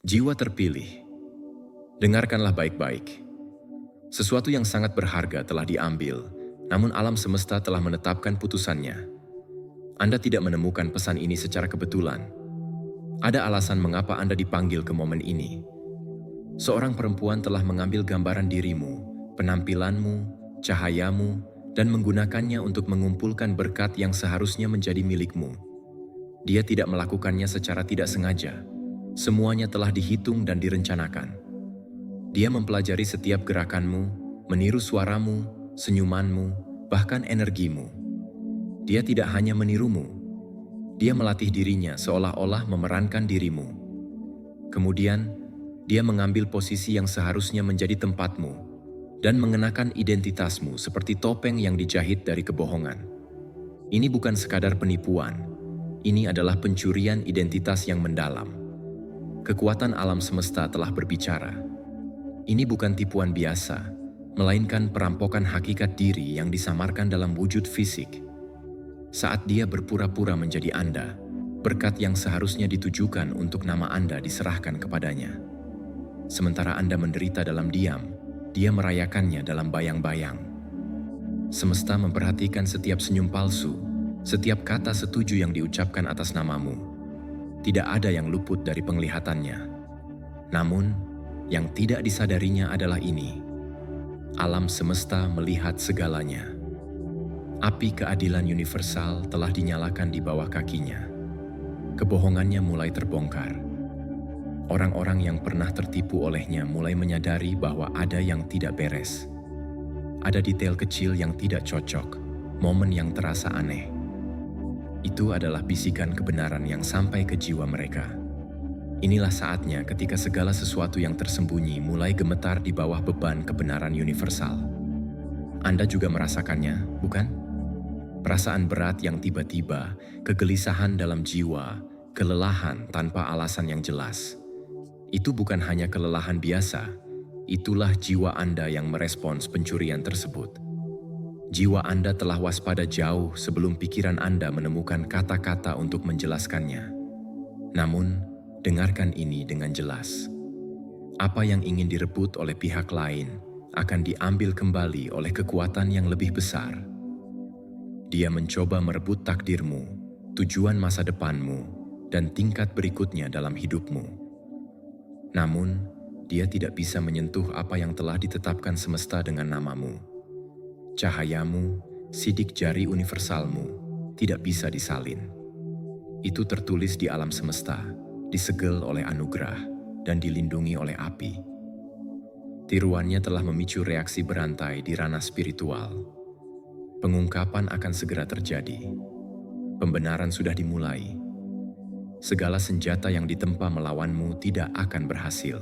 Jiwa terpilih. Dengarkanlah baik-baik. Sesuatu yang sangat berharga telah diambil, namun alam semesta telah menetapkan putusannya. Anda tidak menemukan pesan ini secara kebetulan. Ada alasan mengapa Anda dipanggil ke momen ini. Seorang perempuan telah mengambil gambaran dirimu, penampilanmu, cahayamu, dan menggunakannya untuk mengumpulkan berkat yang seharusnya menjadi milikmu. Dia tidak melakukannya secara tidak sengaja. Semuanya telah dihitung dan direncanakan. Dia mempelajari setiap gerakanmu, meniru suaramu, senyumanmu, bahkan energimu. Dia tidak hanya menirumu, dia melatih dirinya seolah-olah memerankan dirimu. Kemudian, dia mengambil posisi yang seharusnya menjadi tempatmu dan mengenakan identitasmu seperti topeng yang dijahit dari kebohongan. Ini bukan sekadar penipuan, ini adalah pencurian identitas yang mendalam. Kekuatan alam semesta telah berbicara. Ini bukan tipuan biasa, melainkan perampokan hakikat diri yang disamarkan dalam wujud fisik. Saat dia berpura-pura menjadi Anda, berkat yang seharusnya ditujukan untuk nama Anda diserahkan kepadanya. Sementara Anda menderita dalam diam, dia merayakannya dalam bayang-bayang. Semesta memperhatikan setiap senyum palsu, setiap kata setuju yang diucapkan atas namamu. Tidak ada yang luput dari penglihatannya. Namun, yang tidak disadarinya adalah ini. Alam semesta melihat segalanya. Api keadilan universal telah dinyalakan di bawah kakinya. Kebohongannya mulai terbongkar. Orang-orang yang pernah tertipu olehnya mulai menyadari bahwa ada yang tidak beres. Ada detail kecil yang tidak cocok, momen yang terasa aneh. Itu adalah bisikan kebenaran yang sampai ke jiwa mereka. Inilah saatnya ketika segala sesuatu yang tersembunyi mulai gemetar di bawah beban kebenaran universal. Anda juga merasakannya, bukan? Perasaan berat yang tiba-tiba, kegelisahan dalam jiwa, kelelahan tanpa alasan yang jelas. Itu bukan hanya kelelahan biasa, itulah jiwa Anda yang merespons pencurian tersebut. Jiwa Anda telah waspada jauh sebelum pikiran Anda menemukan kata-kata untuk menjelaskannya. Namun, dengarkan ini dengan jelas. Apa yang ingin direbut oleh pihak lain akan diambil kembali oleh kekuatan yang lebih besar. Dia mencoba merebut takdirmu, tujuan masa depanmu, dan tingkat berikutnya dalam hidupmu. Namun, dia tidak bisa menyentuh apa yang telah ditetapkan semesta dengan namamu. Cahayamu, sidik jari universalmu, tidak bisa disalin. Itu tertulis di alam semesta, disegel oleh anugerah, dan dilindungi oleh api. Tiruannya telah memicu reaksi berantai di ranah spiritual. Pengungkapan akan segera terjadi. Pembenaran sudah dimulai. Segala senjata yang ditempa melawanmu tidak akan berhasil.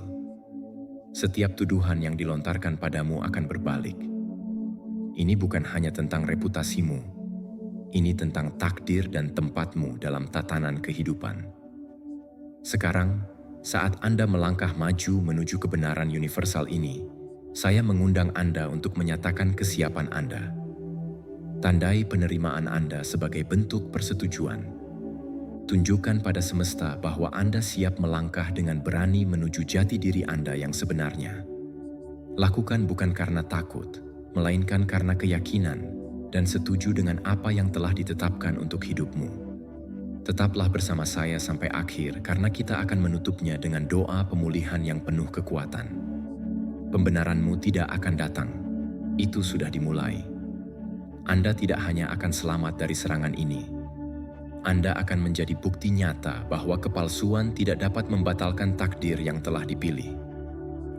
Setiap tuduhan yang dilontarkan padamu akan berbalik. Ini bukan hanya tentang reputasimu, ini tentang takdir dan tempatmu dalam tatanan kehidupan. Sekarang, saat Anda melangkah maju menuju kebenaran universal ini, saya mengundang Anda untuk menyatakan kesiapan Anda. Tandai penerimaan Anda sebagai bentuk persetujuan. Tunjukkan pada semesta bahwa Anda siap melangkah dengan berani menuju jati diri Anda yang sebenarnya. Lakukan bukan karena takut, melainkan karena keyakinan dan setuju dengan apa yang telah ditetapkan untuk hidupmu. Tetaplah bersama saya sampai akhir karena kita akan menutupnya dengan doa pemulihan yang penuh kekuatan. Pembenaranmu tidak akan datang, itu sudah dimulai. Anda tidak hanya akan selamat dari serangan ini, Anda akan menjadi bukti nyata bahwa kepalsuan tidak dapat membatalkan takdir yang telah dipilih.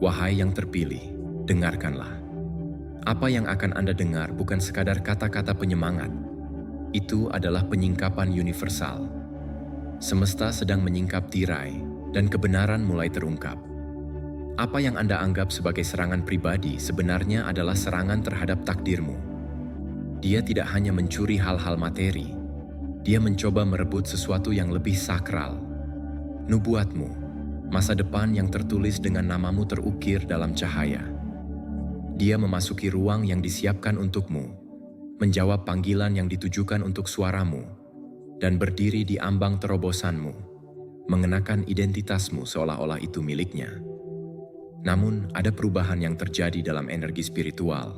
Wahai yang terpilih, dengarkanlah. Apa yang akan Anda dengar bukan sekadar kata-kata penyemangat. Itu adalah penyingkapan universal. Semesta sedang menyingkap tirai dan kebenaran mulai terungkap. Apa yang Anda anggap sebagai serangan pribadi sebenarnya adalah serangan terhadap takdirmu. Dia tidak hanya mencuri hal-hal materi, dia mencoba merebut sesuatu yang lebih sakral. Nubuatmu, masa depan yang tertulis dengan namamu terukir dalam cahaya. Dia memasuki ruang yang disiapkan untukmu, menjawab panggilan yang ditujukan untuk suaramu, dan berdiri di ambang terobosanmu. mengenakan identitasmu seolah-olah itu miliknya. Namun, ada perubahan yang terjadi dalam energi spiritual.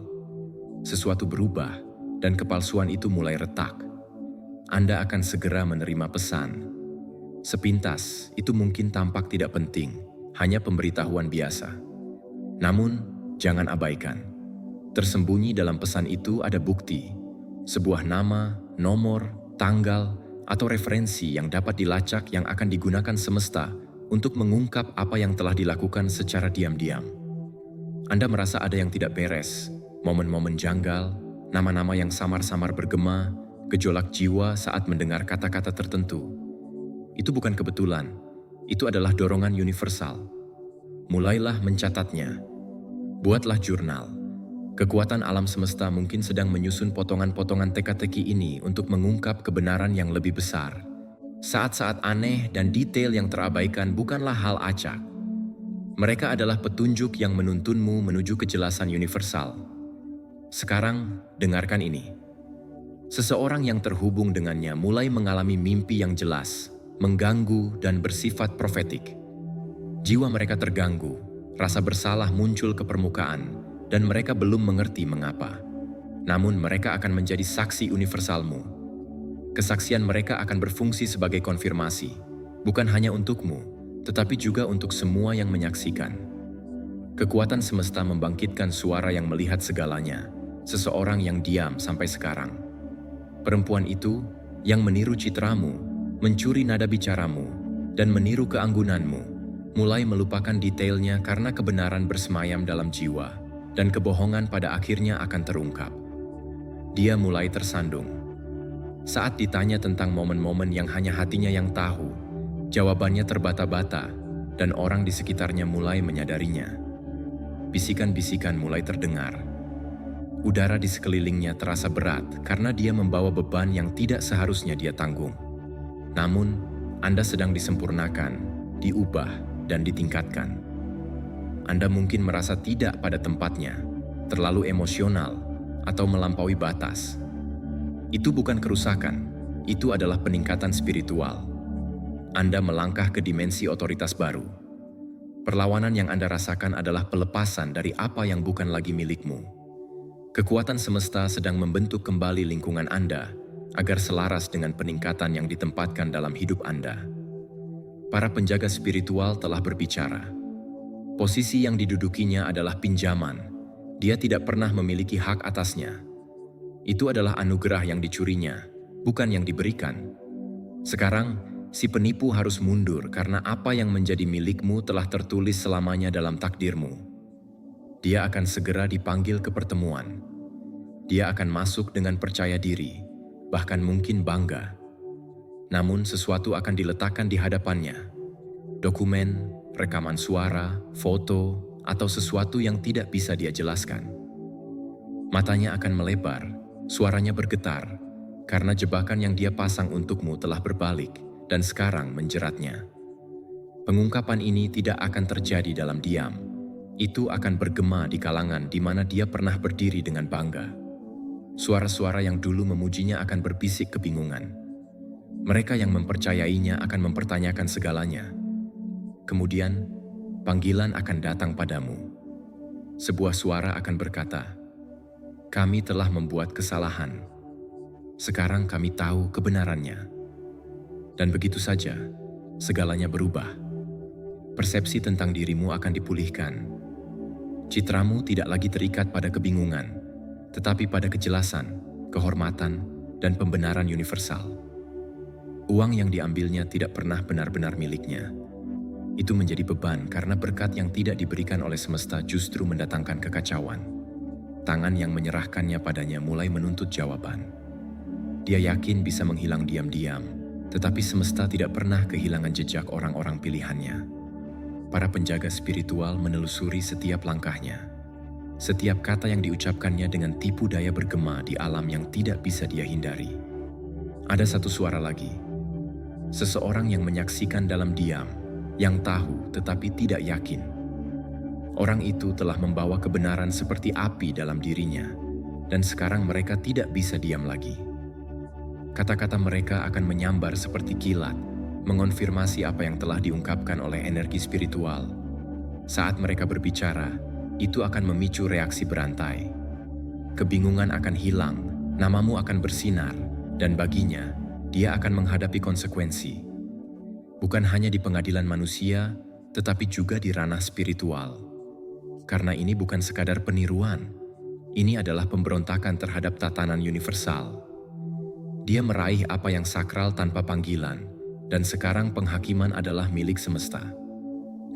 Sesuatu berubah, dan kepalsuan itu mulai retak. Anda akan segera menerima pesan. Sepintas, itu mungkin tampak tidak penting, hanya pemberitahuan biasa. Namun, jangan abaikan. Tersembunyi dalam pesan itu ada bukti, sebuah nama, nomor, tanggal, atau referensi yang dapat dilacak yang akan digunakan semesta untuk mengungkap apa yang telah dilakukan secara diam-diam. Anda merasa ada yang tidak beres, momen-momen janggal, nama-nama yang samar-samar bergema, gejolak jiwa saat mendengar kata-kata tertentu. Itu bukan kebetulan, itu adalah dorongan universal. Mulailah mencatatnya. Buatlah jurnal. Kekuatan alam semesta mungkin sedang menyusun potongan-potongan teka-teki ini untuk mengungkap kebenaran yang lebih besar. Saat-saat aneh dan detail yang terabaikan bukanlah hal acak. Mereka adalah petunjuk yang menuntunmu menuju kejelasan universal. Sekarang, dengarkan ini. Seseorang yang terhubung dengannya mulai mengalami mimpi yang jelas, mengganggu dan bersifat profetik. Jiwa mereka terganggu, rasa bersalah muncul ke permukaan, dan mereka belum mengerti mengapa. Namun mereka akan menjadi saksi universalmu. Kesaksian mereka akan berfungsi sebagai konfirmasi, bukan hanya untukmu, tetapi juga untuk semua yang menyaksikan. Kekuatan semesta membangkitkan suara yang melihat segalanya, seseorang yang diam sampai sekarang. Perempuan itu yang meniru citramu, mencuri nada bicaramu, dan meniru keanggunanmu, mulai melupakan detailnya karena kebenaran bersemayam dalam jiwa, dan kebohongan pada akhirnya akan terungkap. Dia mulai tersandung. Saat ditanya tentang momen-momen yang hanya hatinya yang tahu, jawabannya terbata-bata, dan orang di sekitarnya mulai menyadarinya. Bisikan-bisikan mulai terdengar. Udara di sekelilingnya terasa berat karena dia membawa beban yang tidak seharusnya dia tanggung. Namun, Anda sedang disempurnakan, diubah, dan ditingkatkan. Anda mungkin merasa tidak pada tempatnya, terlalu emosional, atau melampaui batas. Itu bukan kerusakan, itu adalah peningkatan spiritual. Anda melangkah ke dimensi otoritas baru. Perlawanan yang Anda rasakan adalah pelepasan dari apa yang bukan lagi milikmu. Kekuatan semesta sedang membentuk kembali lingkungan Anda agar selaras dengan peningkatan yang ditempatkan dalam hidup Anda. Para penjaga spiritual telah berbicara. Posisi yang didudukinya adalah pinjaman. Dia tidak pernah memiliki hak atasnya. Itu adalah anugerah yang dicurinya, bukan yang diberikan. Sekarang, si penipu harus mundur karena apa yang menjadi milikmu telah tertulis selamanya dalam takdirmu. Dia akan segera dipanggil ke pertemuan. Dia akan masuk dengan percaya diri, bahkan mungkin bangga. Namun sesuatu akan diletakkan di hadapannya. Dokumen, rekaman suara, foto, atau sesuatu yang tidak bisa dia jelaskan. Matanya akan melebar, suaranya bergetar, karena jebakan yang dia pasang untukmu telah berbalik dan sekarang menjeratnya. Pengungkapan ini tidak akan terjadi dalam diam. Itu akan bergema di kalangan di mana dia pernah berdiri dengan bangga. Suara-suara yang dulu memujinya akan berbisik kebingungan. Mereka yang mempercayainya akan mempertanyakan segalanya. Kemudian, panggilan akan datang padamu. Sebuah suara akan berkata, "Kami telah membuat kesalahan. Sekarang kami tahu kebenarannya." Dan begitu saja, segalanya berubah. Persepsi tentang dirimu akan dipulihkan. Citramu tidak lagi terikat pada kebingungan, tetapi pada kejelasan, kehormatan, dan pembenaran universal. Uang yang diambilnya tidak pernah benar-benar miliknya. Itu menjadi beban karena berkat yang tidak diberikan oleh semesta justru mendatangkan kekacauan. Tangan yang menyerahkannya padanya mulai menuntut jawaban. Dia yakin bisa menghilang diam-diam, tetapi semesta tidak pernah kehilangan jejak orang-orang pilihannya. Para penjaga spiritual menelusuri setiap langkahnya. Setiap kata yang diucapkannya dengan tipu daya bergema di alam yang tidak bisa dia hindari. Ada satu suara lagi. Seseorang yang menyaksikan dalam diam, yang tahu tetapi tidak yakin. Orang itu telah membawa kebenaran seperti api dalam dirinya, dan sekarang mereka tidak bisa diam lagi. Kata-kata mereka akan menyambar seperti kilat, mengonfirmasi apa yang telah diungkapkan oleh energi spiritual. Saat mereka berbicara, itu akan memicu reaksi berantai. Kebingungan akan hilang, namamu akan bersinar, dan baginya, dia akan menghadapi konsekuensi. Bukan hanya di pengadilan manusia, tetapi juga di ranah spiritual. Karena ini bukan sekadar peniruan, ini adalah pemberontakan terhadap tatanan universal. Dia meraih apa yang sakral tanpa panggilan, dan sekarang penghakiman adalah milik semesta.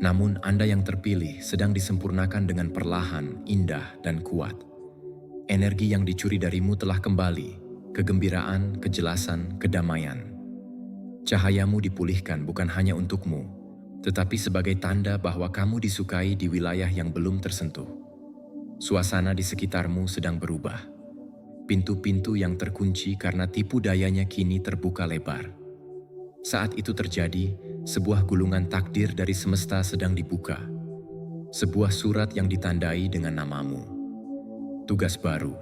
Namun Anda yang terpilih sedang disempurnakan dengan perlahan, indah, dan kuat. Energi yang dicuri darimu telah kembali, kegembiraan, kejelasan, kedamaian. Cahayamu dipulihkan bukan hanya untukmu, tetapi sebagai tanda bahwa kamu disukai di wilayah yang belum tersentuh. Suasana di sekitarmu sedang berubah. Pintu-pintu yang terkunci karena tipu dayanya kini terbuka lebar. Saat itu terjadi, sebuah gulungan takdir dari semesta sedang dibuka. Sebuah surat yang ditandai dengan namamu. Tugas baru,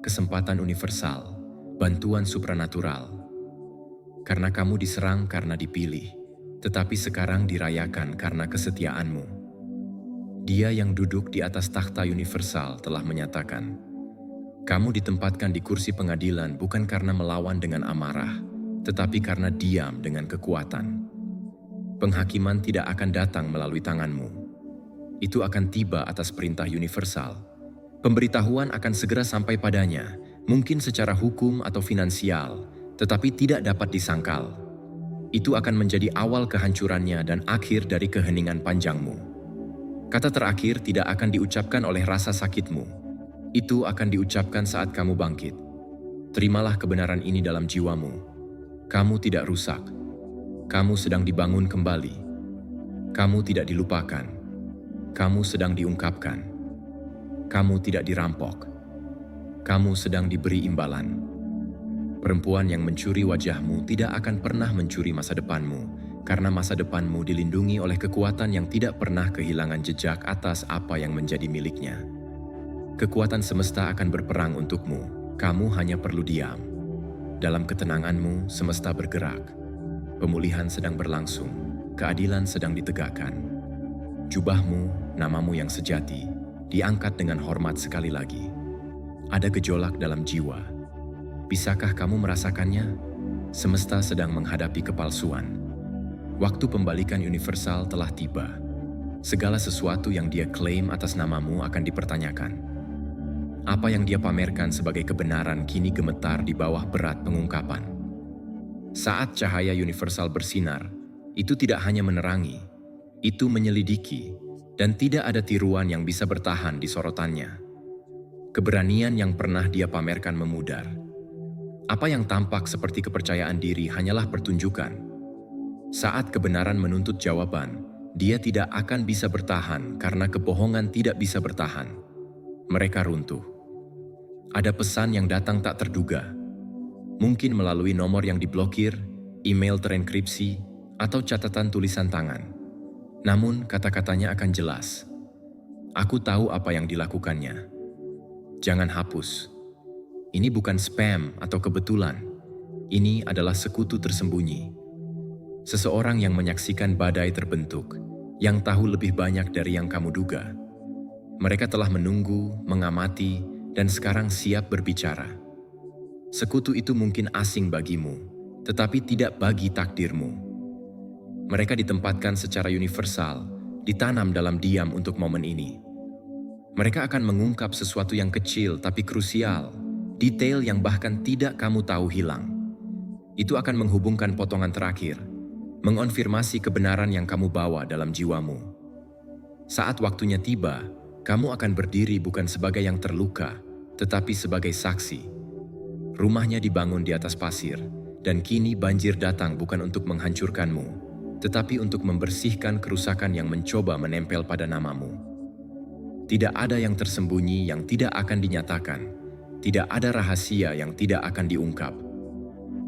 kesempatan universal, bantuan supranatural. Karena kamu diserang karena dipilih, tetapi sekarang dirayakan karena kesetiaanmu. Dia yang duduk di atas takhta universal telah menyatakan, kamu ditempatkan di kursi pengadilan bukan karena melawan dengan amarah, tetapi karena diam dengan kekuatan. Penghakiman tidak akan datang melalui tanganmu. Itu akan tiba atas perintah universal. Pemberitahuan akan segera sampai padanya, mungkin secara hukum atau finansial, tetapi tidak dapat disangkal. Itu akan menjadi awal kehancurannya dan akhir dari keheningan panjangmu. Kata terakhir tidak akan diucapkan oleh rasa sakitmu. Itu akan diucapkan saat kamu bangkit. Terimalah kebenaran ini dalam jiwamu. Kamu tidak rusak. Kamu sedang dibangun kembali. Kamu tidak dilupakan. Kamu sedang diungkapkan. Kamu tidak dirampok. Kamu sedang diberi imbalan. Perempuan yang mencuri wajahmu tidak akan pernah mencuri masa depanmu, karena masa depanmu dilindungi oleh kekuatan yang tidak pernah kehilangan jejak atas apa yang menjadi miliknya. Kekuatan semesta akan berperang untukmu, kamu hanya perlu diam. Dalam ketenanganmu, semesta bergerak. Pemulihan sedang berlangsung, keadilan sedang ditegakkan. Jubahmu, namamu yang sejati, diangkat dengan hormat sekali lagi. Ada gejolak dalam jiwa. Bisakah kamu merasakannya? Semesta sedang menghadapi kepalsuan. Waktu pembalikan universal telah tiba. Segala sesuatu yang dia klaim atas namamu akan dipertanyakan. Apa yang dia pamerkan sebagai kebenaran kini gemetar di bawah berat pengungkapan. Saat cahaya universal bersinar, itu tidak hanya menerangi, itu menyelidiki, dan tidak ada tiruan yang bisa bertahan di sorotannya. Keberanian yang pernah dia pamerkan memudar. Apa yang tampak seperti kepercayaan diri hanyalah pertunjukan. Saat kebenaran menuntut jawaban, dia tidak akan bisa bertahan karena kebohongan tidak bisa bertahan. Mereka runtuh. Ada pesan yang datang tak terduga. Mungkin melalui nomor yang diblokir, email terenkripsi, atau catatan tulisan tangan. Namun kata-katanya akan jelas. Aku tahu apa yang dilakukannya. Jangan hapus. Ini bukan spam atau kebetulan. Ini adalah sekutu tersembunyi. Seseorang yang menyaksikan badai terbentuk, yang tahu lebih banyak dari yang kamu duga. Mereka telah menunggu, mengamati, dan sekarang siap berbicara. Sekutu itu mungkin asing bagimu, tetapi tidak bagi takdirmu. Mereka ditempatkan secara universal, ditanam dalam diam untuk momen ini. Mereka akan mengungkap sesuatu yang kecil tapi krusial, detail yang bahkan tidak kamu tahu hilang. Itu akan menghubungkan potongan terakhir, mengonfirmasi kebenaran yang kamu bawa dalam jiwamu. Saat waktunya tiba, kamu akan berdiri bukan sebagai yang terluka, tetapi sebagai saksi. Rumahnya dibangun di atas pasir, dan kini banjir datang bukan untuk menghancurkanmu, tetapi untuk membersihkan kerusakan yang mencoba menempel pada namamu. Tidak ada yang tersembunyi yang tidak akan dinyatakan, tidak ada rahasia yang tidak akan diungkap.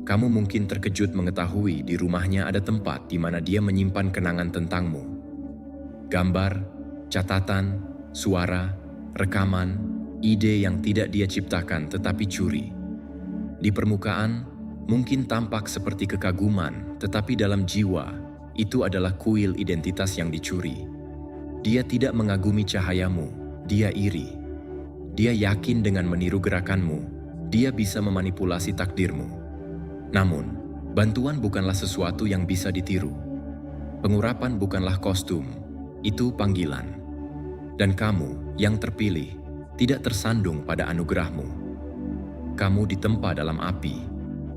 Kamu mungkin terkejut mengetahui di rumahnya ada tempat di mana dia menyimpan kenangan tentangmu. Gambar, catatan, suara, rekaman, ide yang tidak dia ciptakan tetapi curi. Di permukaan, Mungkin tampak seperti kekaguman, tetapi dalam jiwa, itu adalah kuil identitas yang dicuri. Dia tidak mengagumi cahayamu, dia iri. Dia yakin dengan meniru gerakanmu, dia bisa memanipulasi takdirmu. Namun, bantuan bukanlah sesuatu yang bisa ditiru. Pengurapan bukanlah kostum, itu panggilan. Dan kamu, yang terpilih, tidak tersandung pada anugerahmu. Kamu ditempa dalam api,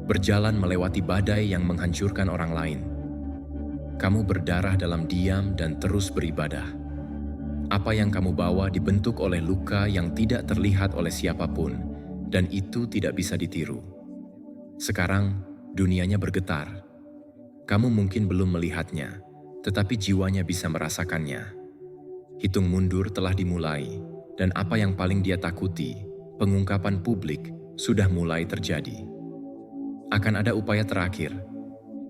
berjalan melewati badai yang menghancurkan orang lain. Kamu berdarah dalam diam dan terus beribadah. Apa yang kamu bawa dibentuk oleh luka yang tidak terlihat oleh siapapun, dan itu tidak bisa ditiru. Sekarang, dunianya bergetar. Kamu mungkin belum melihatnya, tetapi jiwanya bisa merasakannya. Hitung mundur telah dimulai, dan apa yang paling dia takuti, pengungkapan publik, sudah mulai terjadi. Akan ada upaya terakhir.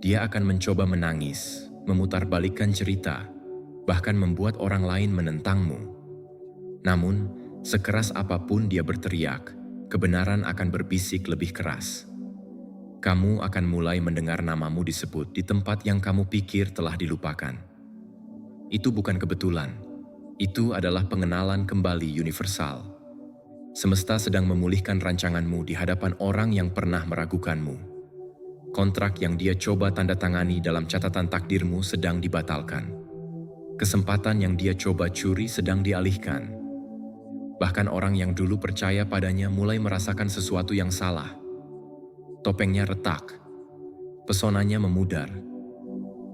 Dia akan mencoba menangis, memutarbalikkan cerita, bahkan membuat orang lain menentangmu. Namun, sekeras apapun dia berteriak, kebenaran akan berbisik lebih keras. Kamu akan mulai mendengar namamu disebut di tempat yang kamu pikir telah dilupakan. Itu bukan kebetulan. Itu adalah pengenalan kembali universal. Semesta sedang memulihkan rancanganmu di hadapan orang yang pernah meragukanmu. Kontrak yang dia coba tanda tangani dalam catatan takdirmu sedang dibatalkan. Kesempatan yang dia coba curi sedang dialihkan. Bahkan orang yang dulu percaya padanya mulai merasakan sesuatu yang salah. Topengnya retak, pesonanya memudar.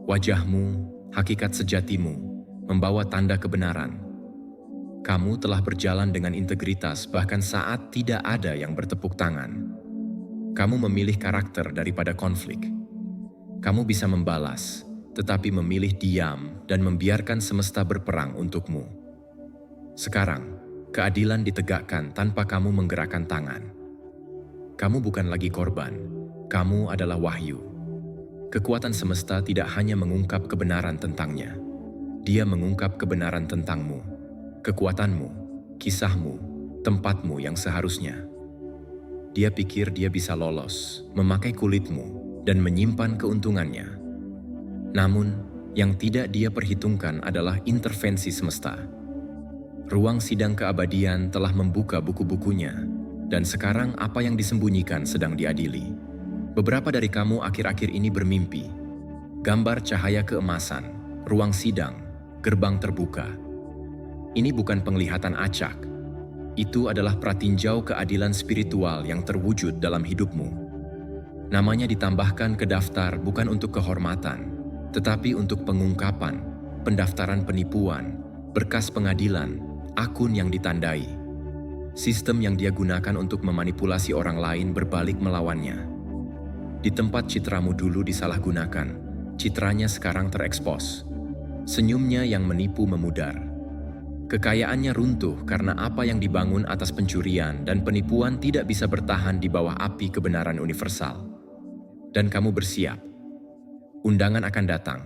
Wajahmu, hakikat sejatimu, membawa tanda kebenaran. Kamu telah berjalan dengan integritas bahkan saat tidak ada yang bertepuk tangan. Kamu memilih karakter daripada konflik. Kamu bisa membalas, tetapi memilih diam dan membiarkan semesta berperang untukmu. Sekarang, keadilan ditegakkan tanpa kamu menggerakkan tangan. Kamu bukan lagi korban, kamu adalah wahyu. Kekuatan semesta tidak hanya mengungkap kebenaran tentangnya, dia mengungkap kebenaran tentangmu. Kekuatanmu, kisahmu, tempatmu yang seharusnya. Dia pikir dia bisa lolos, memakai kulitmu, dan menyimpan keuntungannya. Namun, yang tidak dia perhitungkan adalah intervensi semesta. Ruang sidang keabadian telah membuka buku-bukunya, dan sekarang apa yang disembunyikan sedang diadili. Beberapa dari kamu akhir-akhir ini bermimpi. Gambar cahaya keemasan, ruang sidang, gerbang terbuka. Ini bukan penglihatan acak. Itu adalah pratinjau keadilan spiritual yang terwujud dalam hidupmu. Namanya ditambahkan ke daftar bukan untuk kehormatan, tetapi untuk pengungkapan, pendaftaran penipuan, berkas pengadilan, akun yang ditandai. Sistem yang dia gunakan untuk memanipulasi orang lain berbalik melawannya. Di tempat citramu dulu disalahgunakan, citranya sekarang terekspos. Senyumnya yang menipu memudar. Kekayaannya runtuh karena apa yang dibangun atas pencurian dan penipuan tidak bisa bertahan di bawah api kebenaran universal. Dan kamu bersiap. Undangan akan datang.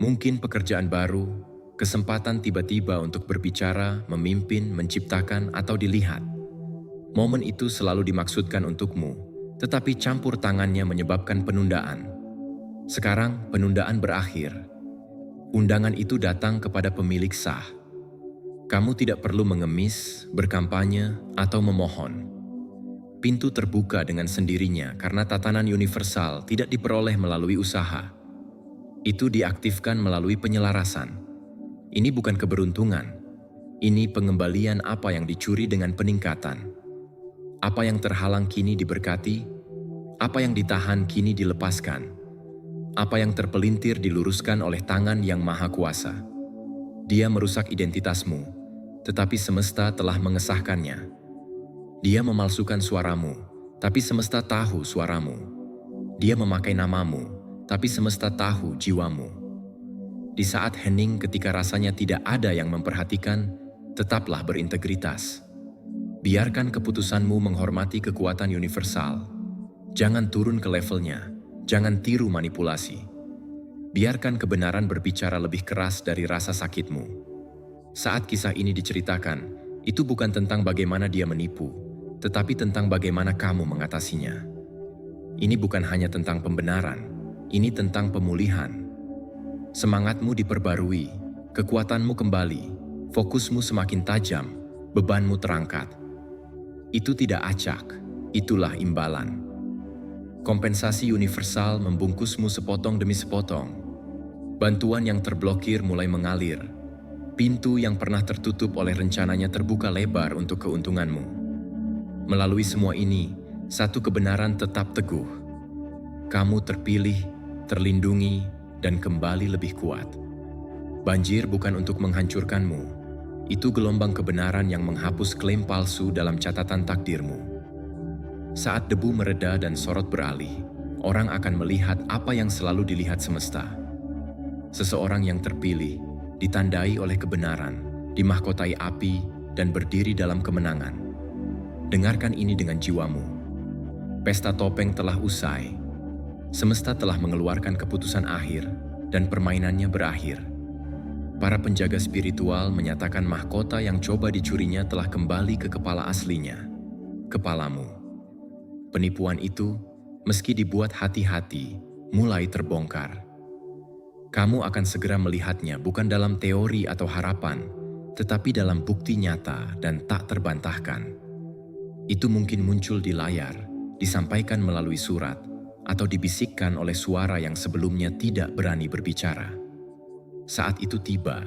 Mungkin pekerjaan baru, kesempatan tiba-tiba untuk berbicara, memimpin, menciptakan, atau dilihat. Momen itu selalu dimaksudkan untukmu, tetapi campur tangannya menyebabkan penundaan. Sekarang penundaan berakhir. Undangan itu datang kepada pemilik sah. Kamu tidak perlu mengemis, berkampanye, atau memohon. Pintu terbuka dengan sendirinya karena tatanan universal tidak diperoleh melalui usaha. Itu diaktifkan melalui penyelarasan. Ini bukan keberuntungan. Ini pengembalian apa yang dicuri dengan peningkatan. Apa yang terhalang kini diberkati, apa yang ditahan kini dilepaskan. Apa yang terpelintir diluruskan oleh tangan yang maha kuasa. Dia merusak identitasmu, tetapi semesta telah mengesahkannya. Dia memalsukan suaramu, tapi semesta tahu suaramu. Dia memakai namamu, tapi semesta tahu jiwamu. Di saat hening ketika rasanya tidak ada yang memperhatikan, tetaplah berintegritas. Biarkan keputusanmu menghormati kekuatan universal. Jangan turun ke levelnya, jangan tiru manipulasi. Biarkan kebenaran berbicara lebih keras dari rasa sakitmu. Saat kisah ini diceritakan, itu bukan tentang bagaimana dia menipu, tetapi tentang bagaimana kamu mengatasinya. Ini bukan hanya tentang pembenaran, ini tentang pemulihan. Semangatmu diperbarui, kekuatanmu kembali, fokusmu semakin tajam, bebanmu terangkat. Itu tidak acak, itulah imbalan. Kompensasi universal membungkusmu sepotong demi sepotong. Bantuan yang terblokir mulai mengalir. Pintu yang pernah tertutup oleh rencananya terbuka lebar untuk keuntunganmu. Melalui semua ini, satu kebenaran tetap teguh. Kamu terpilih, terlindungi, dan kembali lebih kuat. Banjir bukan untuk menghancurkanmu. Itu gelombang kebenaran yang menghapus klaim palsu dalam catatan takdirmu. Saat debu mereda dan sorot beralih, orang akan melihat apa yang selalu dilihat semesta. Seseorang yang terpilih, ditandai oleh kebenaran, dimahkotai api, dan berdiri dalam kemenangan. Dengarkan ini dengan jiwamu. Pesta topeng telah usai. Semesta telah mengeluarkan keputusan akhir, dan permainannya berakhir. Para penjaga spiritual menyatakan mahkota yang coba dicurinya telah kembali ke kepala aslinya, kepalamu. Penipuan itu, meski dibuat hati-hati, mulai terbongkar. Kamu akan segera melihatnya bukan dalam teori atau harapan, tetapi dalam bukti nyata dan tak terbantahkan. Itu mungkin muncul di layar, disampaikan melalui surat, atau dibisikkan oleh suara yang sebelumnya tidak berani berbicara. Saat itu tiba,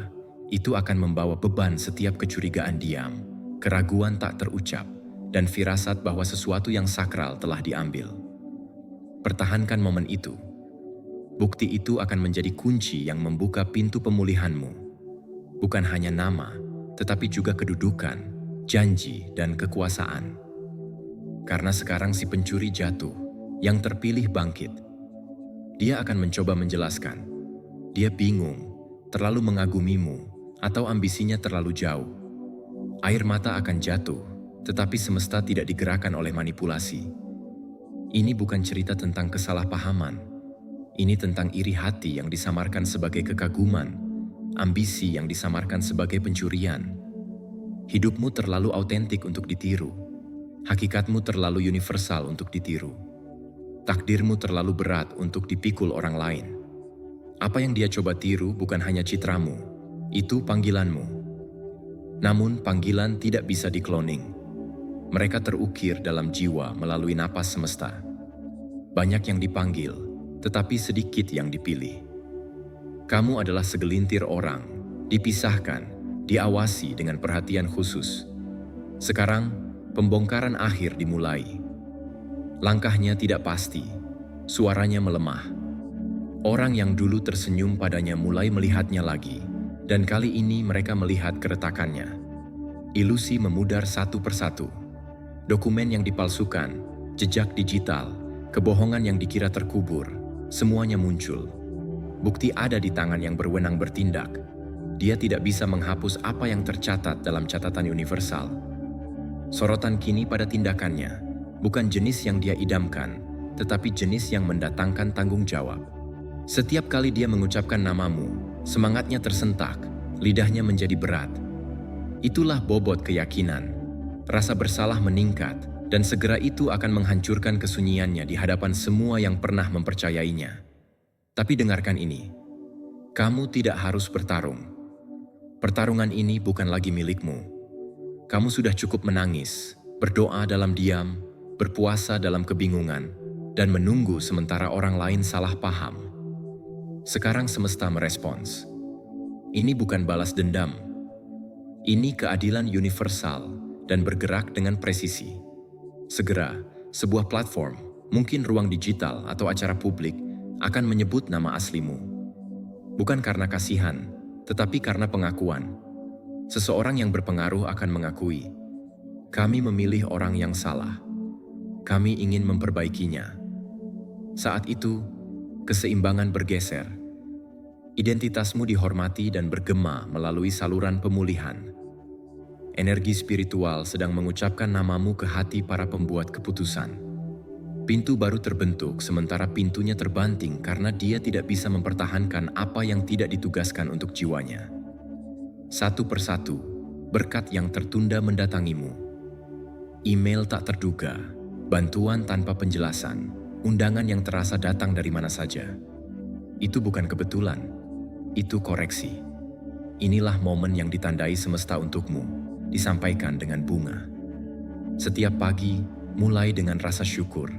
itu akan membawa beban setiap kecurigaan diam, keraguan tak terucap, dan firasat bahwa sesuatu yang sakral telah diambil. Pertahankan momen itu. Bukti itu akan menjadi kunci yang membuka pintu pemulihanmu. Bukan hanya nama, tetapi juga kedudukan, janji, dan kekuasaan. Karena sekarang si pencuri jatuh, yang terpilih bangkit. Dia akan mencoba menjelaskan. Dia bingung, terlalu mengagumimu, atau ambisinya terlalu jauh. Air mata akan jatuh, tetapi semesta tidak digerakkan oleh manipulasi. Ini bukan cerita tentang kesalahpahaman. Ini tentang iri hati yang disamarkan sebagai kekaguman, ambisi yang disamarkan sebagai pencurian. Hidupmu terlalu autentik untuk ditiru. Hakikatmu terlalu universal untuk ditiru. Takdirmu terlalu berat untuk dipikul orang lain. Apa yang dia coba tiru bukan hanya citramu, itu panggilanmu. Namun panggilan tidak bisa dikloning. Mereka terukir dalam jiwa melalui napas semesta. Banyak yang dipanggil, tetapi sedikit yang dipilih. Kamu adalah segelintir orang, dipisahkan, diawasi dengan perhatian khusus. Sekarang, pembongkaran akhir dimulai. Langkahnya tidak pasti, suaranya melemah. Orang yang dulu tersenyum padanya mulai melihatnya lagi, dan kali ini mereka melihat keretakannya. Ilusi memudar satu persatu. Dokumen yang dipalsukan, jejak digital, kebohongan yang dikira terkubur, semuanya muncul. Bukti ada di tangan yang berwenang bertindak. Dia tidak bisa menghapus apa yang tercatat dalam catatan universal. Sorotan kini pada tindakannya. Bukan jenis yang dia idamkan, tetapi jenis yang mendatangkan tanggung jawab. Setiap kali dia mengucapkan namamu, semangatnya tersentak, lidahnya menjadi berat. Itulah bobot keyakinan. Rasa bersalah meningkat, dan segera itu akan menghancurkan kesunyiannya di hadapan semua yang pernah mempercayainya. Tapi dengarkan ini, kamu tidak harus bertarung. Pertarungan ini bukan lagi milikmu. Kamu sudah cukup menangis, berdoa dalam diam, berpuasa dalam kebingungan, dan menunggu sementara orang lain salah paham. Sekarang semesta merespons. Ini bukan balas dendam. Ini keadilan universal dan bergerak dengan presisi. Segera, sebuah platform, mungkin ruang digital atau acara publik, akan menyebut nama aslimu. Bukan karena kasihan, tetapi karena pengakuan. Seseorang yang berpengaruh akan mengakui, kami memilih orang yang salah. Kami ingin memperbaikinya. Saat itu, keseimbangan bergeser. Identitasmu dihormati dan bergema melalui saluran pemulihan. Energi spiritual sedang mengucapkan namamu ke hati para pembuat keputusan. Pintu baru terbentuk sementara pintunya terbanting karena dia tidak bisa mempertahankan apa yang tidak ditugaskan untuk jiwanya. Satu persatu, berkat yang tertunda mendatangimu. Email tak terduga, bantuan tanpa penjelasan, undangan yang terasa datang dari mana saja. Itu bukan kebetulan, itu koreksi. Inilah momen yang ditandai semesta untukmu, disampaikan dengan bunga. Setiap pagi, mulai dengan rasa syukur,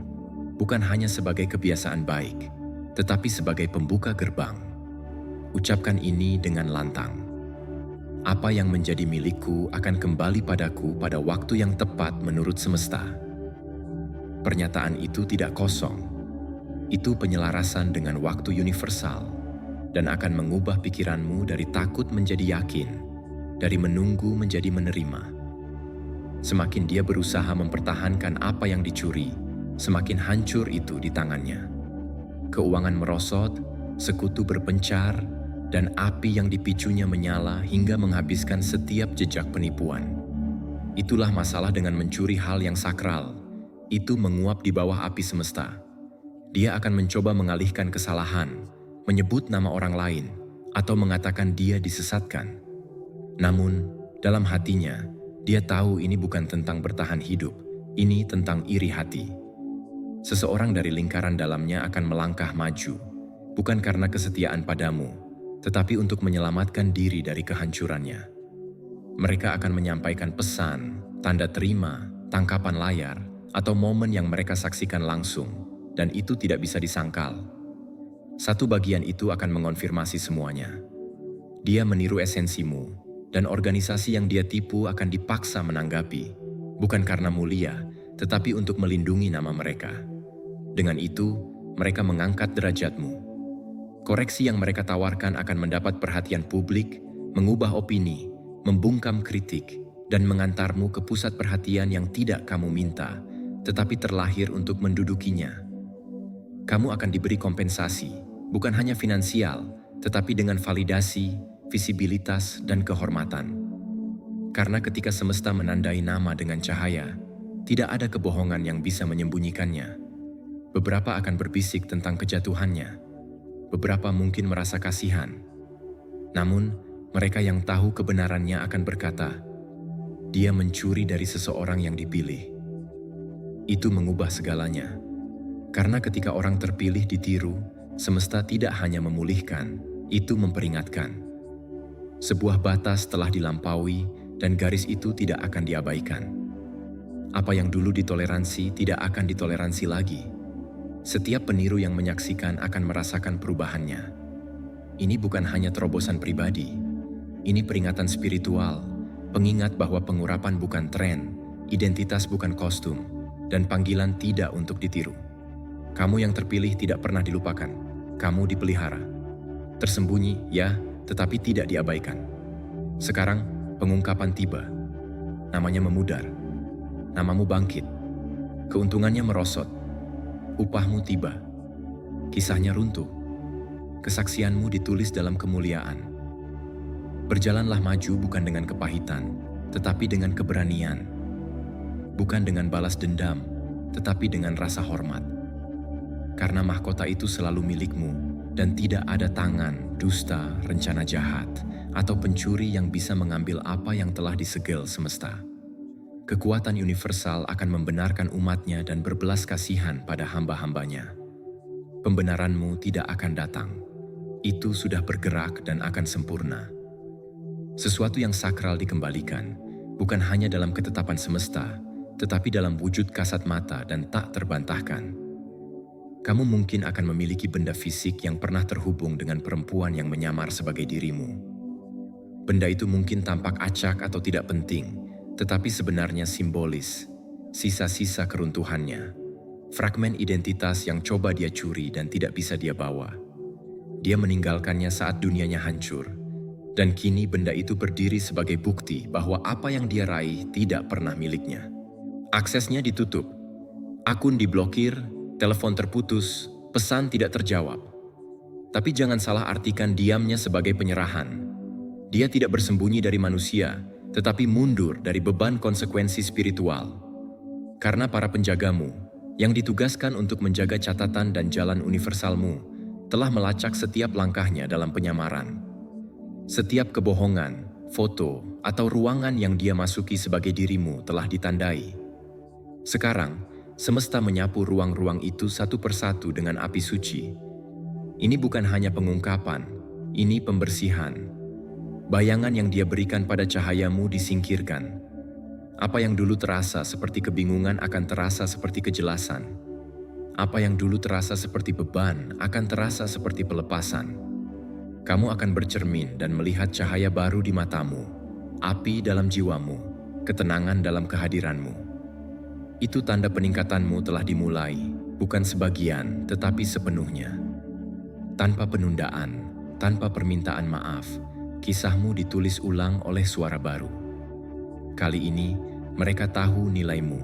bukan hanya sebagai kebiasaan baik, tetapi sebagai pembuka gerbang. Ucapkan ini dengan lantang. Apa yang menjadi milikku akan kembali padaku pada waktu yang tepat menurut semesta. Pernyataan itu tidak kosong. Itu penyelarasan dengan waktu universal dan akan mengubah pikiranmu dari takut menjadi yakin, dari menunggu menjadi menerima. Semakin dia berusaha mempertahankan apa yang dicuri, semakin hancur itu di tangannya. Keuangan merosot, sekutu berpencar, dan api yang dipicunya menyala hingga menghabiskan setiap jejak penipuan. Itulah masalah dengan mencuri hal yang sakral. Itu menguap di bawah api semesta. Dia akan mencoba mengalihkan kesalahan, menyebut nama orang lain, atau mengatakan dia disesatkan. Namun, dalam hatinya, dia tahu ini bukan tentang bertahan hidup, ini tentang iri hati. Seseorang dari lingkaran dalamnya akan melangkah maju, bukan karena kesetiaan padamu, tetapi untuk menyelamatkan diri dari kehancurannya. Mereka akan menyampaikan pesan, tanda terima, tangkapan layar, atau momen yang mereka saksikan langsung, dan itu tidak bisa disangkal. Satu bagian itu akan mengonfirmasi semuanya. Dia meniru esensimu, dan organisasi yang dia tipu akan dipaksa menanggapi, bukan karena mulia, tetapi untuk melindungi nama mereka. Dengan itu, mereka mengangkat derajatmu. Koreksi yang mereka tawarkan akan mendapat perhatian publik, mengubah opini, membungkam kritik, dan mengantarmu ke pusat perhatian yang tidak kamu minta, tetapi terlahir untuk mendudukinya. Kamu akan diberi kompensasi, bukan hanya finansial, tetapi dengan validasi, visibilitas, dan kehormatan. Karena ketika semesta menandai nama dengan cahaya, tidak ada kebohongan yang bisa menyembunyikannya. Beberapa akan berbisik tentang kejatuhannya, beberapa mungkin merasa kasihan. Namun, mereka yang tahu kebenarannya akan berkata, dia mencuri dari seseorang yang dipilih. Itu mengubah segalanya. Karena ketika orang terpilih ditiru, semesta tidak hanya memulihkan, itu memperingatkan. Sebuah batas telah dilampaui dan garis itu tidak akan diabaikan. Apa yang dulu ditoleransi tidak akan ditoleransi lagi. Setiap peniru yang menyaksikan akan merasakan perubahannya. Ini bukan hanya terobosan pribadi. Ini peringatan spiritual, pengingat bahwa pengurapan bukan tren, identitas bukan kostum, dan panggilan tidak untuk ditiru. Kamu yang terpilih tidak pernah dilupakan. Kamu dipelihara. Tersembunyi, ya, tetapi tidak diabaikan. Sekarang, pengungkapan tiba. Namanya memudar. Namamu bangkit. Keuntungannya merosot. Upahmu tiba. Kisahnya runtuh. Kesaksianmu ditulis dalam kemuliaan. Berjalanlah maju bukan dengan kepahitan, tetapi dengan keberanian. Bukan dengan balas dendam, tetapi dengan rasa hormat. Karena mahkota itu selalu milikmu, dan tidak ada tangan, dusta, rencana jahat, atau pencuri yang bisa mengambil apa yang telah disegel semesta. Kekuatan universal akan membenarkan umatnya dan berbelas kasihan pada hamba-hambanya. Pembenaranmu tidak akan datang. Itu sudah bergerak dan akan sempurna. Sesuatu yang sakral dikembalikan, bukan hanya dalam ketetapan semesta, tetapi dalam wujud kasat mata dan tak terbantahkan. Kamu mungkin akan memiliki benda fisik yang pernah terhubung dengan perempuan yang menyamar sebagai dirimu. Benda itu mungkin tampak acak atau tidak penting, tetapi sebenarnya simbolis, sisa-sisa keruntuhannya, fragmen identitas yang coba dia curi dan tidak bisa dia bawa. Dia meninggalkannya saat dunianya hancur, dan kini benda itu berdiri sebagai bukti bahwa apa yang dia raih tidak pernah miliknya. Aksesnya ditutup, akun diblokir, telepon terputus, pesan tidak terjawab. Tapi jangan salah artikan diamnya sebagai penyerahan. Dia tidak bersembunyi dari manusia, tetapi mundur dari beban konsekuensi spiritual. Karena para penjagamu, yang ditugaskan untuk menjaga catatan dan jalan universalmu, telah melacak setiap langkahnya dalam penyamaran. Setiap kebohongan, foto, atau ruangan yang dia masuki sebagai dirimu telah ditandai. Sekarang, semesta menyapu ruang-ruang itu satu persatu dengan api suci. Ini bukan hanya pengungkapan, ini pembersihan. Bayangan yang Dia berikan pada cahayamu disingkirkan. Apa yang dulu terasa seperti kebingungan akan terasa seperti kejelasan. Apa yang dulu terasa seperti beban akan terasa seperti pelepasan. Kamu akan bercermin dan melihat cahaya baru di matamu, api dalam jiwamu, ketenangan dalam kehadiranmu. Itu tanda peningkatanmu telah dimulai, bukan sebagian tetapi sepenuhnya. Tanpa penundaan, tanpa permintaan maaf, kisahmu ditulis ulang oleh suara baru. Kali ini, mereka tahu nilaimu,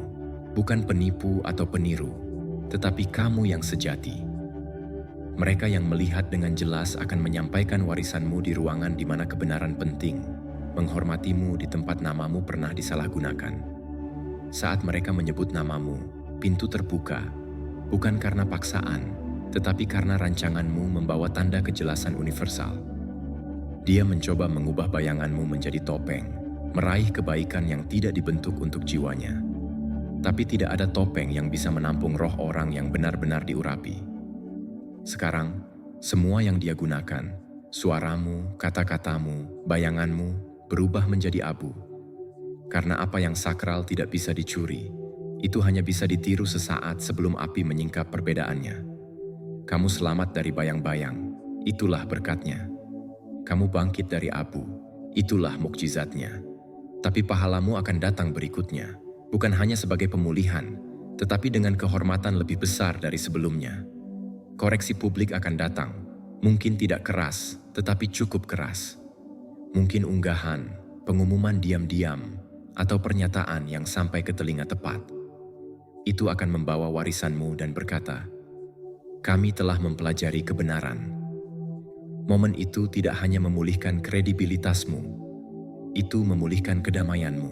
bukan penipu atau peniru, tetapi kamu yang sejati. Mereka yang melihat dengan jelas akan menyampaikan warisanmu di ruangan di mana kebenaran penting, menghormatimu di tempat namamu pernah disalahgunakan. Saat mereka menyebut namamu, pintu terbuka, bukan karena paksaan, tetapi karena rancanganmu membawa tanda kejelasan universal. Dia mencoba mengubah bayanganmu menjadi topeng, meraih kebaikan yang tidak dibentuk untuk jiwanya. Tapi tidak ada topeng yang bisa menampung roh orang yang benar-benar diurapi. Sekarang, semua yang Dia gunakan, suaramu, kata-katamu, bayanganmu, berubah menjadi abu. Karena apa yang sakral tidak bisa dicuri, itu hanya bisa ditiru sesaat sebelum api menyingkap perbedaannya. Kamu selamat dari bayang-bayang, itulah berkatnya. Kamu bangkit dari abu, itulah mukjizatnya. Tapi pahalamu akan datang berikutnya, bukan hanya sebagai pemulihan, tetapi dengan kehormatan lebih besar dari sebelumnya. Koreksi publik akan datang, mungkin tidak keras, tetapi cukup keras. Mungkin unggahan, pengumuman diam-diam, atau pernyataan yang sampai ke telinga tepat. Itu akan membawa warisanmu dan berkata, "Kami telah mempelajari kebenaran." Momen itu tidak hanya memulihkan kredibilitasmu, itu memulihkan kedamaianmu.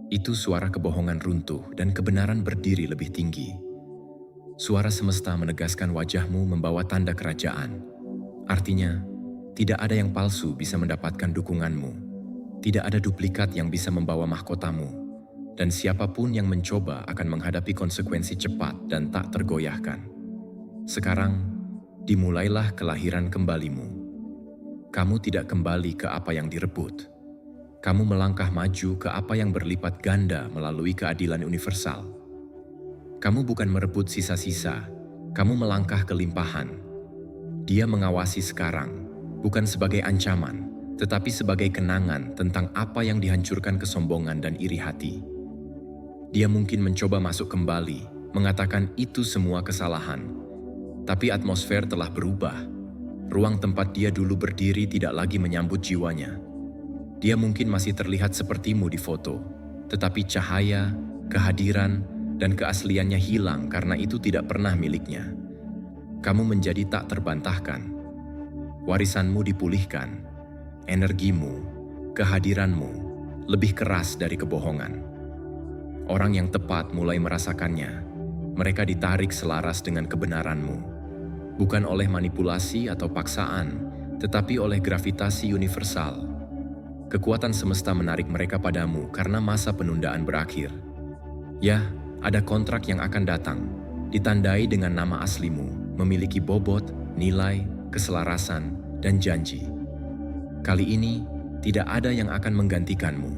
Itu suara kebohongan runtuh dan kebenaran berdiri lebih tinggi. Suara semesta menegaskan wajahmu membawa tanda kerajaan. Artinya, tidak ada yang palsu bisa mendapatkan dukunganmu. Tidak ada duplikat yang bisa membawa mahkotamu. Dan siapapun yang mencoba akan menghadapi konsekuensi cepat dan tak tergoyahkan. Sekarang, dimulailah kelahiran kembalimu. Kamu tidak kembali ke apa yang direbut. Kamu melangkah maju ke apa yang berlipat ganda melalui keadilan universal. Kamu bukan merebut sisa-sisa, kamu melangkah ke limpahan. Dia mengawasi sekarang, bukan sebagai ancaman, tetapi sebagai kenangan tentang apa yang dihancurkan kesombongan dan iri hati. Dia mungkin mencoba masuk kembali, mengatakan itu semua kesalahan. Tapi atmosfer telah berubah. Ruang tempat dia dulu berdiri tidak lagi menyambut jiwanya. Dia mungkin masih terlihat sepertimu di foto, tetapi cahaya, kehadiran, dan keasliannya hilang karena itu tidak pernah miliknya. Kamu menjadi tak terbantahkan. Warisanmu dipulihkan. Energimu, kehadiranmu, lebih keras dari kebohongan. Orang yang tepat mulai merasakannya. Mereka ditarik selaras dengan kebenaranmu. Bukan oleh manipulasi atau paksaan, tetapi oleh gravitasi universal. Kekuatan semesta menarik mereka padamu karena masa penundaan berakhir. Ya, ada kontrak yang akan datang, ditandai dengan nama aslimu, memiliki bobot, nilai, keselarasan, dan janji. Kali ini, tidak ada yang akan menggantikanmu.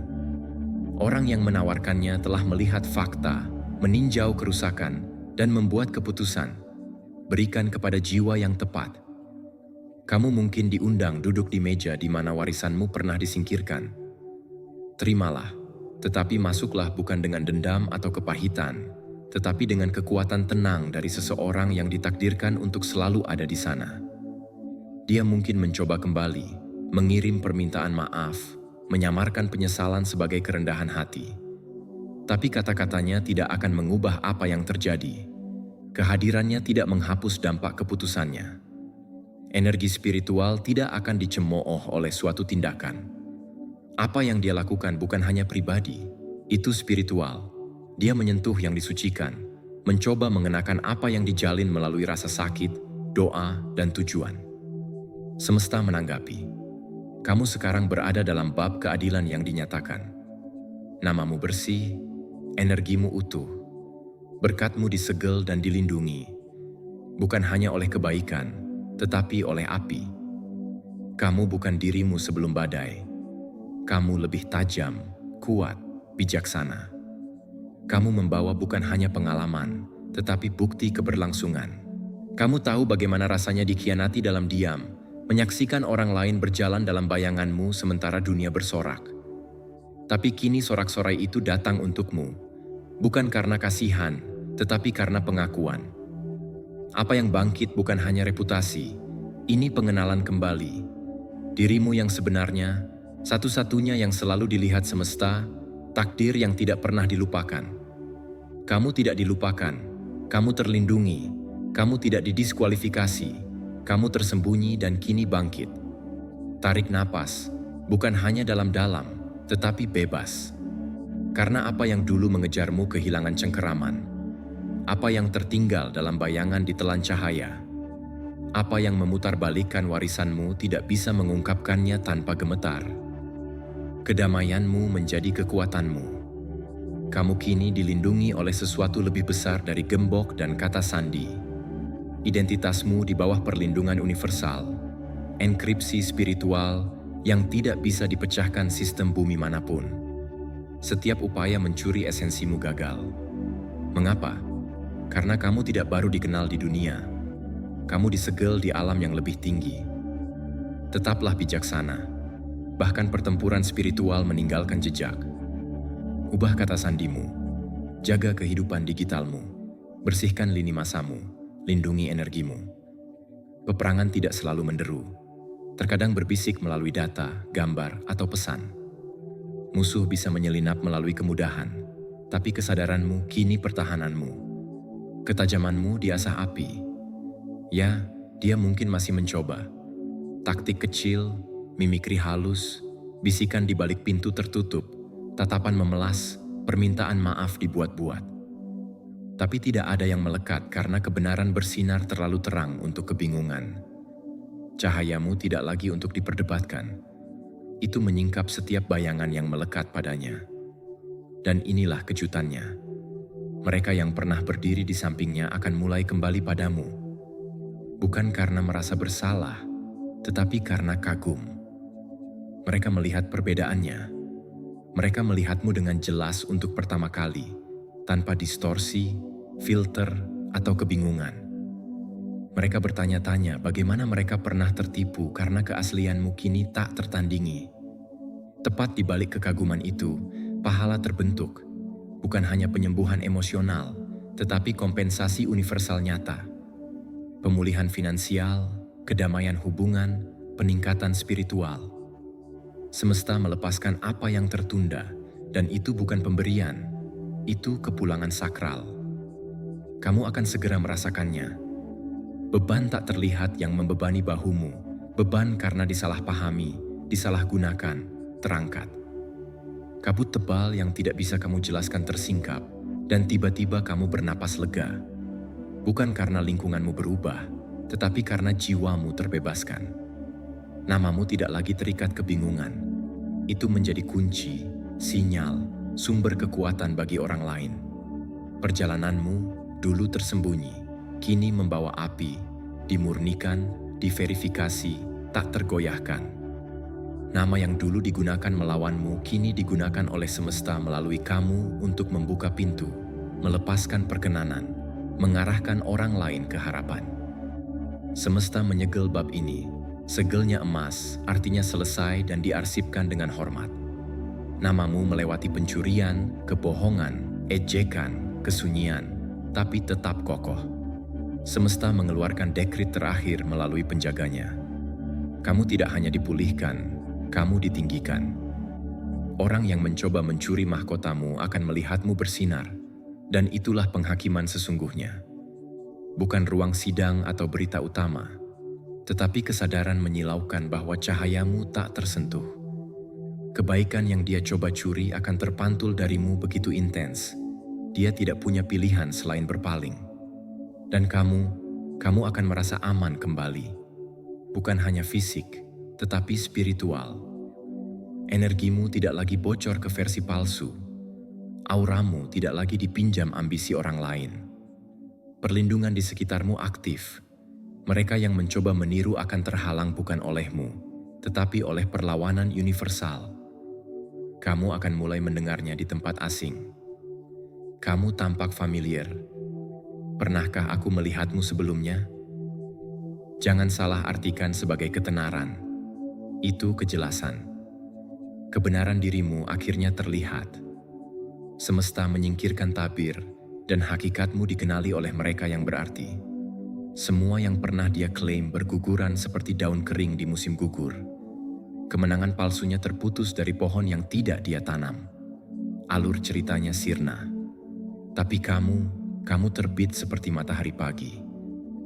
Orang yang menawarkannya telah melihat fakta, meninjau kerusakan, dan membuat keputusan. Berikan kepada jiwa yang tepat. Kamu mungkin diundang duduk di meja di mana warisanmu pernah disingkirkan. Terimalah, tetapi masuklah bukan dengan dendam atau kepahitan, tetapi dengan kekuatan tenang dari seseorang yang ditakdirkan untuk selalu ada di sana. Dia mungkin mencoba kembali, mengirim permintaan maaf, menyamarkan penyesalan sebagai kerendahan hati. Tapi kata-katanya tidak akan mengubah apa yang terjadi. Kehadirannya tidak menghapus dampak keputusannya. Energi spiritual tidak akan dicemooh oleh suatu tindakan. Apa yang dia lakukan bukan hanya pribadi, itu spiritual. Dia menyentuh yang disucikan, mencoba mengenakan apa yang dijalin melalui rasa sakit, doa, dan tujuan. Semesta menanggapi, kamu sekarang berada dalam bab keadilan yang dinyatakan. Namamu bersih, energimu utuh. Berkatmu disegel dan dilindungi, bukan hanya oleh kebaikan, tetapi oleh api. Kamu bukan dirimu sebelum badai. Kamu lebih tajam, kuat, bijaksana. Kamu membawa bukan hanya pengalaman, tetapi bukti keberlangsungan. Kamu tahu bagaimana rasanya dikhianati dalam diam, menyaksikan orang lain berjalan dalam bayanganmu sementara dunia bersorak. Tapi kini sorak-sorai itu datang untukmu, bukan karena kasihan, tetapi karena pengakuan. Apa yang bangkit bukan hanya reputasi, ini pengenalan kembali. Dirimu yang sebenarnya, satu-satunya yang selalu dilihat semesta, takdir yang tidak pernah dilupakan. Kamu tidak dilupakan, kamu terlindungi, kamu tidak didiskualifikasi, kamu tersembunyi dan kini bangkit. Tarik napas, bukan hanya dalam-dalam, tetapi bebas. Karena apa yang dulu mengejarmu kehilangan cengkeraman. Apa yang tertinggal dalam bayangan ditelan cahaya. Apa yang memutarbalikkan warisanmu tidak bisa mengungkapkannya tanpa gemetar. Kedamaianmu menjadi kekuatanmu. Kamu kini dilindungi oleh sesuatu lebih besar dari gembok dan kata sandi. Identitasmu di bawah perlindungan universal, enkripsi spiritual yang tidak bisa dipecahkan sistem bumi manapun. Setiap upaya mencuri esensimu gagal. Mengapa? Karena kamu tidak baru dikenal di dunia. Kamu disegel di alam yang lebih tinggi. Tetaplah bijaksana. Bahkan pertempuran spiritual meninggalkan jejak. Ubah kata sandimu. Jaga kehidupan digitalmu. Bersihkan lini masamu. Lindungi energimu. Peperangan tidak selalu menderu. Terkadang berbisik melalui data, gambar, atau pesan. Musuh bisa menyelinap melalui kemudahan, tapi kesadaranmu kini pertahananmu. Ketajamanmu diasah api. Ya, dia mungkin masih mencoba. Taktik kecil, mimikri halus, bisikan di balik pintu tertutup, tatapan memelas, permintaan maaf dibuat-buat. Tapi tidak ada yang melekat karena kebenaran bersinar terlalu terang untuk kebingungan. Cahayamu tidak lagi untuk diperdebatkan. Itu menyingkap setiap bayangan yang melekat padanya. Dan inilah kejutannya. Mereka yang pernah berdiri di sampingnya akan mulai kembali padamu. Bukan karena merasa bersalah, tetapi karena kagum. Mereka melihat perbedaannya. Mereka melihatmu dengan jelas untuk pertama kali, tanpa distorsi, filter, atau kebingungan. Mereka bertanya-tanya bagaimana mereka pernah tertipu karena keaslianmu kini tak tertandingi. Tepat di balik kekaguman itu, pahala terbentuk, bukan hanya penyembuhan emosional, tetapi kompensasi universal nyata. Pemulihan finansial, kedamaian hubungan, peningkatan spiritual. Semesta melepaskan apa yang tertunda, dan itu bukan pemberian, itu kepulangan sakral. Kamu akan segera merasakannya. Beban tak terlihat yang membebani bahumu, beban karena disalahpahami, disalahgunakan, terangkat. Kabut tebal yang tidak bisa kamu jelaskan tersingkap, dan tiba-tiba kamu bernapas lega. Bukan karena lingkunganmu berubah, tetapi karena jiwamu terbebaskan. Namamu tidak lagi terikat kebingungan. Itu menjadi kunci, sinyal, sumber kekuatan bagi orang lain. Perjalananmu dulu tersembunyi, kini membawa api, dimurnikan, diverifikasi, tak tergoyahkan. Nama yang dulu digunakan melawanmu kini digunakan oleh semesta melalui kamu untuk membuka pintu, melepaskan perkenanan, mengarahkan orang lain ke harapan. Semesta menyegel bab ini, segelnya emas, artinya selesai dan diarsipkan dengan hormat. Namamu melewati pencurian, kebohongan, ejekan, kesunyian, tapi tetap kokoh. Semesta mengeluarkan dekrit terakhir melalui penjaganya. Kamu tidak hanya dipulihkan, kamu ditinggikan. Orang yang mencoba mencuri mahkotamu akan melihatmu bersinar, dan itulah penghakiman sesungguhnya. Bukan ruang sidang atau berita utama, tetapi kesadaran menyilaukan bahwa cahayamu tak tersentuh. Kebaikan yang dia coba curi akan terpantul darimu begitu intens. Dia tidak punya pilihan selain berpaling. Dan kamu akan merasa aman kembali. Bukan hanya fisik, tetapi spiritual. Energimu tidak lagi bocor ke versi palsu. Auramu tidak lagi dipinjam ambisi orang lain. Perlindungan di sekitarmu aktif. Mereka yang mencoba meniru akan terhalang bukan olehmu, tetapi oleh perlawanan universal. Kamu akan mulai mendengarnya di tempat asing. Kamu tampak familiar. Pernahkah aku melihatmu sebelumnya? Jangan salah artikan sebagai ketenaran. Itu kejelasan. Kebenaran dirimu akhirnya terlihat. Semesta menyingkirkan tabir, dan hakikatmu dikenali oleh mereka yang berarti. Semua yang pernah dia klaim berguguran seperti daun kering di musim gugur. Kemenangan palsunya terputus dari pohon yang tidak dia tanam. Alur ceritanya sirna. Tapi kamu terbit seperti matahari pagi.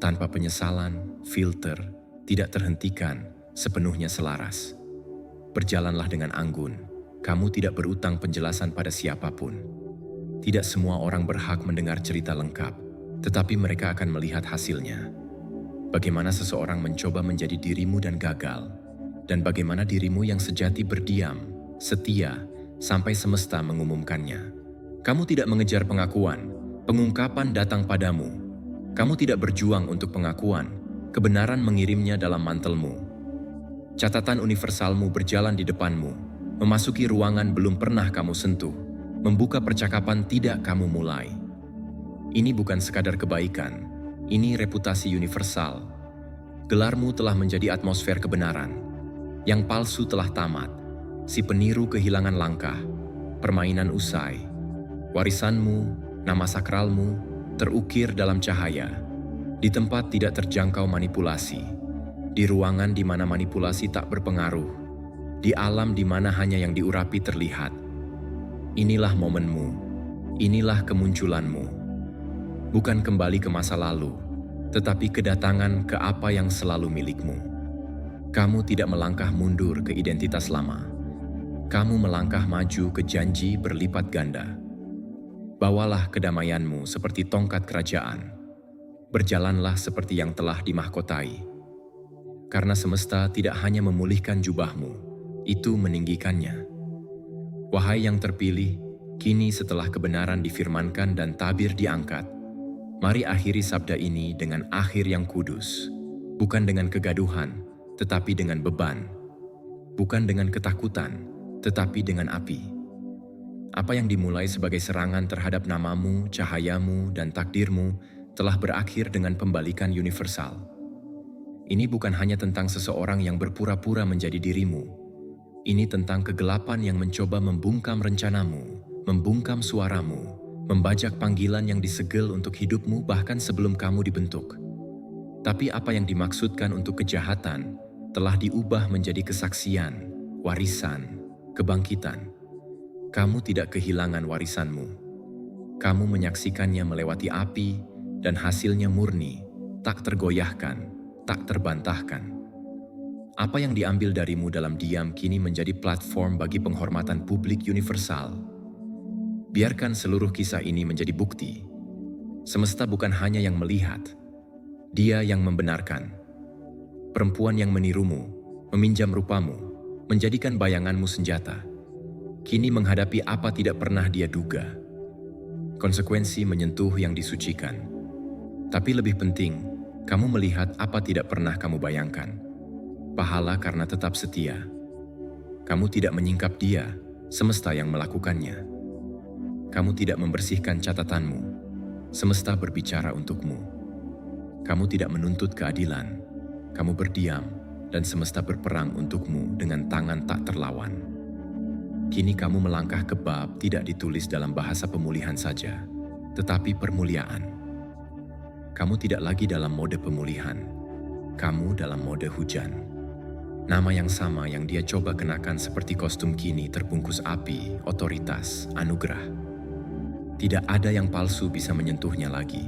Tanpa penyesalan, filter, tidak terhentikan, sepenuhnya selaras. Berjalanlah dengan anggun. Kamu tidak berutang penjelasan pada siapapun. Tidak semua orang berhak mendengar cerita lengkap, tetapi mereka akan melihat hasilnya. Bagaimana seseorang mencoba menjadi dirimu dan gagal, dan bagaimana dirimu yang sejati berdiam, setia, sampai semesta mengumumkannya. Kamu tidak mengejar pengakuan, pengungkapan datang padamu. Kamu tidak berjuang untuk pengakuan, kebenaran mengirimnya dalam mantelmu. Catatan universalmu berjalan di depanmu. Memasuki ruangan belum pernah kamu sentuh, membuka percakapan tidak kamu mulai. Ini bukan sekadar kebaikan, ini reputasi universal. Gelarmu telah menjadi atmosfer kebenaran. Yang palsu telah tamat, si peniru kehilangan langkah, permainan usai. Warisanmu, nama sakralmu, terukir dalam cahaya. Di tempat tidak terjangkau manipulasi, di ruangan di mana manipulasi tak berpengaruh. Di alam di mana hanya yang diurapi terlihat. Inilah momenmu, inilah kemunculanmu. Bukan kembali ke masa lalu, tetapi kedatangan ke apa yang selalu milikmu. Kamu tidak melangkah mundur ke identitas lama. Kamu melangkah maju ke janji berlipat ganda. Bawalah kedamaianmu seperti tongkat kerajaan. Berjalanlah seperti yang telah dimahkotai. Karena semesta tidak hanya memulihkan jubahmu, itu meninggikannya. Wahai yang terpilih, kini setelah kebenaran difirmankan dan tabir diangkat, mari akhiri sabda ini dengan akhir yang kudus, bukan dengan kegaduhan, tetapi dengan beban, bukan dengan ketakutan, tetapi dengan api. Apa yang dimulai sebagai serangan terhadap namamu, cahayamu, dan takdirmu telah berakhir dengan pembalikan universal. Ini bukan hanya tentang seseorang yang berpura-pura menjadi dirimu. Ini tentang kegelapan yang mencoba membungkam rencanamu, membungkam suaramu, membajak panggilan yang disegel untuk hidupmu bahkan sebelum kamu dibentuk. Tapi apa yang dimaksudkan untuk kejahatan telah diubah menjadi kesaksian, warisan, kebangkitan. Kamu tidak kehilangan warisanmu. Kamu menyaksikannya melewati api dan hasilnya murni, tak tergoyahkan, tak terbantahkan. Apa yang diambil darimu dalam diam kini menjadi platform bagi penghormatan publik universal. Biarkan seluruh kisah ini menjadi bukti. Semesta bukan hanya yang melihat, dia yang membenarkan. Perempuan yang menirumu, meminjam rupamu, menjadikan bayanganmu senjata, kini menghadapi apa tidak pernah dia duga. Konsekuensi menyentuh yang disucikan. Tapi lebih penting, kamu melihat apa tidak pernah kamu bayangkan. Pahala karena tetap setia. Kamu tidak menyingkap dia, semesta yang melakukannya. Kamu tidak membersihkan catatanmu, semesta berbicara untukmu. Kamu tidak menuntut keadilan, kamu berdiam, dan semesta berperang untukmu dengan tangan tak terlawan. Kini kamu melangkah ke bab tidak ditulis dalam bahasa pemulihan saja, tetapi permuliaan. Kamu tidak lagi dalam mode pemulihan, kamu dalam mode hujan. Nama yang sama yang dia coba kenakan seperti kostum kini terbungkus api, otoritas, anugerah. Tidak ada yang palsu bisa menyentuhnya lagi.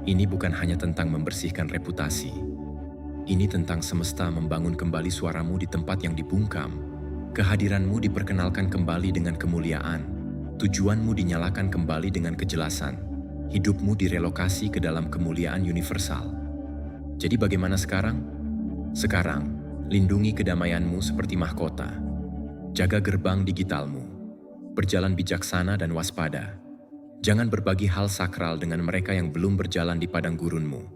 Ini bukan hanya tentang membersihkan reputasi. Ini tentang semesta membangun kembali suaramu di tempat yang dibungkam. Kehadiranmu diperkenalkan kembali dengan kemuliaan. Tujuanmu dinyalakan kembali dengan kejelasan. Hidupmu direlokasi ke dalam kemuliaan universal. Jadi bagaimana sekarang? Sekarang, lindungi kedamaianmu seperti mahkota. Jaga gerbang digitalmu. Berjalan bijaksana dan waspada. Jangan berbagi hal sakral dengan mereka yang belum berjalan di padang gurunmu.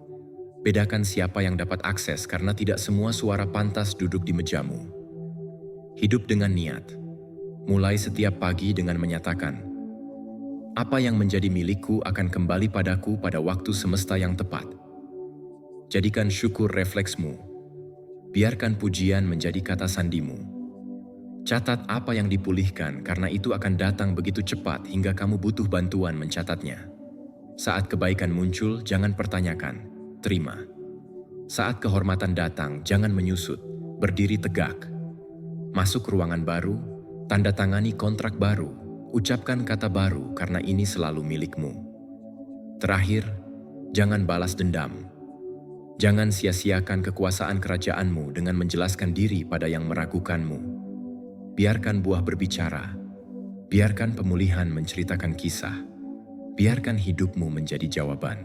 Bedakan siapa yang dapat akses karena tidak semua suara pantas duduk di mejamu. Hidup dengan niat. Mulai setiap pagi dengan menyatakan, apa yang menjadi milikku akan kembali padaku pada waktu semesta yang tepat. Jadikan syukur refleksmu. Biarkan pujian menjadi kata sandimu. Catat apa yang dipulihkan karena itu akan datang begitu cepat hingga kamu butuh bantuan mencatatnya. Saat kebaikan muncul, jangan pertanyakan, terima. Saat kehormatan datang, jangan menyusut, berdiri tegak. Masuk ruangan baru, tanda tangani kontrak baru, ucapkan kata baru karena ini selalu milikmu. Terakhir, jangan balas dendam. Jangan sia-siakan kekuasaan kerajaanmu dengan menjelaskan diri pada yang meragukanmu. Biarkan buah berbicara. Biarkan pemulihan menceritakan kisah. Biarkan hidupmu menjadi jawaban.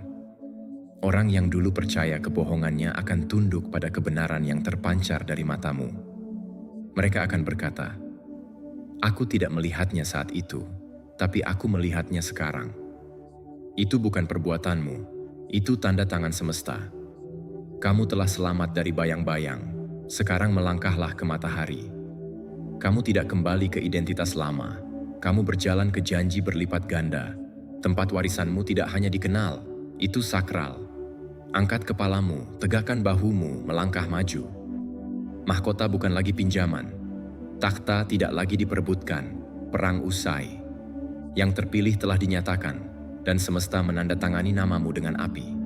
Orang yang dulu percaya kebohongannya akan tunduk pada kebenaran yang terpancar dari matamu. Mereka akan berkata, "Aku tidak melihatnya saat itu, tapi aku melihatnya sekarang." Itu bukan perbuatanmu, itu tanda tangan semesta. Kamu telah selamat dari bayang-bayang, sekarang melangkahlah ke matahari. Kamu tidak kembali ke identitas lama, kamu berjalan ke janji berlipat ganda. Tempat warisanmu tidak hanya dikenal, itu sakral. Angkat kepalamu, tegakkan bahumu, melangkah maju. Mahkota bukan lagi pinjaman, takhta tidak lagi diperebutkan, perang usai. Yang terpilih telah dinyatakan, dan semesta menandatangani namamu dengan api.